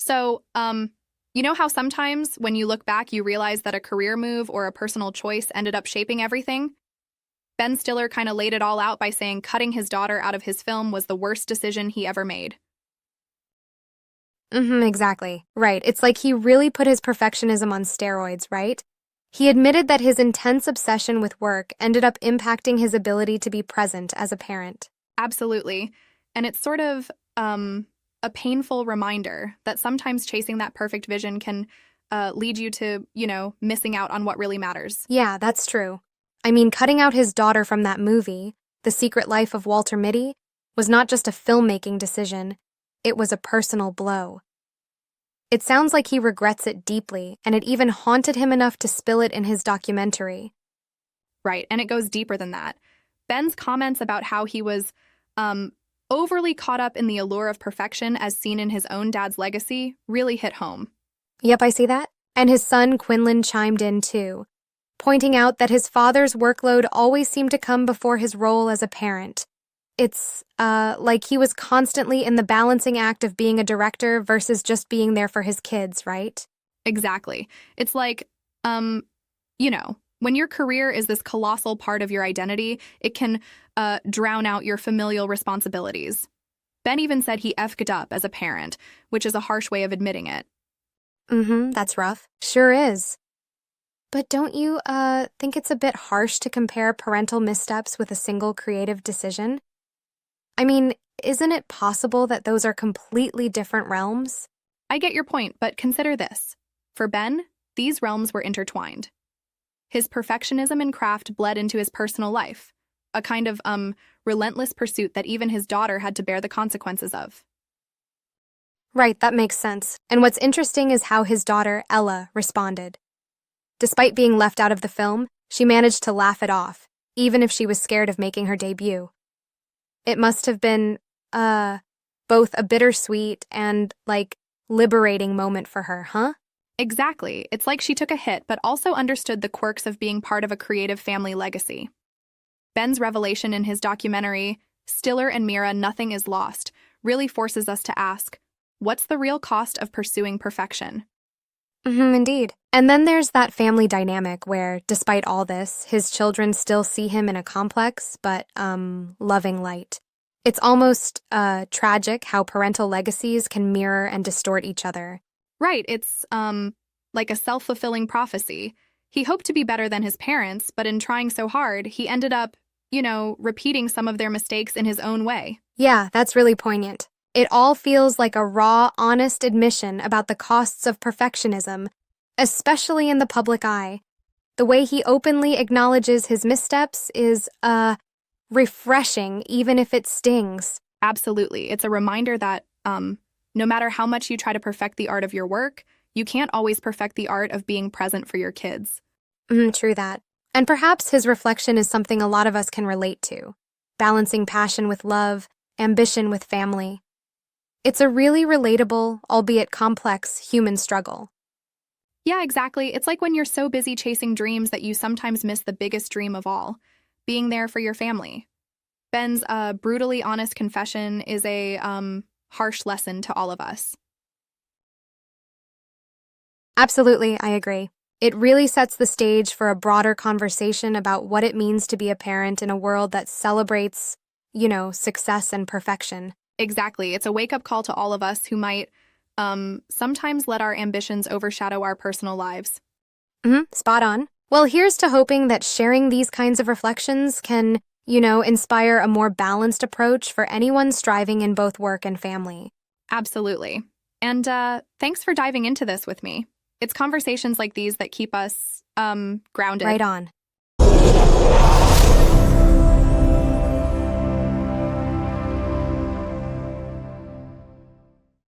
So, you know how sometimes when you look back, you realize that a career move or a personal choice ended up shaping everything? Ben Stiller kind of laid it all out by saying cutting his daughter out of his film was the worst decision he ever made. Exactly. Right. It's like he really put his perfectionism on steroids, right? He admitted that his intense obsession with work ended up impacting his ability to be present as a parent. Absolutely. And it's sort of a painful reminder that sometimes chasing that perfect vision can lead you to, missing out on what really matters. Yeah, that's true. I mean, cutting out his daughter from that movie, The Secret Life of Walter Mitty, was not just a filmmaking decision, it was a personal blow. It sounds like he regrets it deeply, and it even haunted him enough to spill it in his documentary. Right, and it goes deeper than that. Ben's comments about how he was overly caught up in the allure of perfection as seen in his own dad's legacy really hit home. Yep, I see that. And his son Quinlin chimed in too, pointing out that his father's workload always seemed to come before his role as a parent. It's like he was constantly in the balancing act of being a director versus just being there for his kids, right? Exactly. It's like, when your career is this colossal part of your identity, it can drown out your familial responsibilities. Ben even said he effed it up as a parent, which is a harsh way of admitting it. That's rough. Sure is. But don't you think it's a bit harsh to compare parental missteps with a single creative decision? I mean, isn't it possible that those are completely different realms? I get your point, but consider this. For Ben, these realms were intertwined. His perfectionism in craft bled into his personal life, a kind of, relentless pursuit that even his daughter had to bear the consequences of. Right, that makes sense. And what's interesting is how his daughter, Ella, responded. Despite being left out of the film, she managed to laugh it off, even if she was scared of making her debut. It must have been, both a bittersweet and, liberating moment for her, huh? Exactly. It's like she took a hit, but also understood the quirks of being part of a creative family legacy. Ben's revelation in his documentary, Stiller Meara, Nothing is Lost, really forces us to ask, what's the real cost of pursuing perfection? Indeed. And then there's that family dynamic where, despite all this, his children still see him in a complex but, loving light. It's almost, tragic how parental legacies can mirror and distort each other. Right, it's, like a self-fulfilling prophecy. He hoped to be better than his parents, but in trying so hard, he ended up, repeating some of their mistakes in his own way. Yeah, that's really poignant. It all feels like a raw, honest admission about the costs of perfectionism, especially in the public eye. The way he openly acknowledges his missteps is, refreshing, even if it stings. Absolutely. It's a reminder that, no matter how much you try to perfect the art of your work, you can't always perfect the art of being present for your kids. True that. And perhaps his reflection is something a lot of us can relate to, balancing passion with love, ambition with family. It's a really relatable, albeit complex, human struggle. Yeah, exactly. It's like when you're so busy chasing dreams that you sometimes miss the biggest dream of all, being there for your family. Ben's brutally honest confession is a harsh lesson to all of us. Absolutely, I agree. It really sets the stage for a broader conversation about what it means to be a parent in a world that celebrates, success and perfection. Exactly. It's a wake-up call to all of us who might sometimes let our ambitions overshadow our personal lives. Spot on. Well, here's to hoping that sharing these kinds of reflections can, inspire a more balanced approach for anyone striving in both work and family. Absolutely. And thanks for diving into this with me. It's conversations like these that keep us grounded. Right on.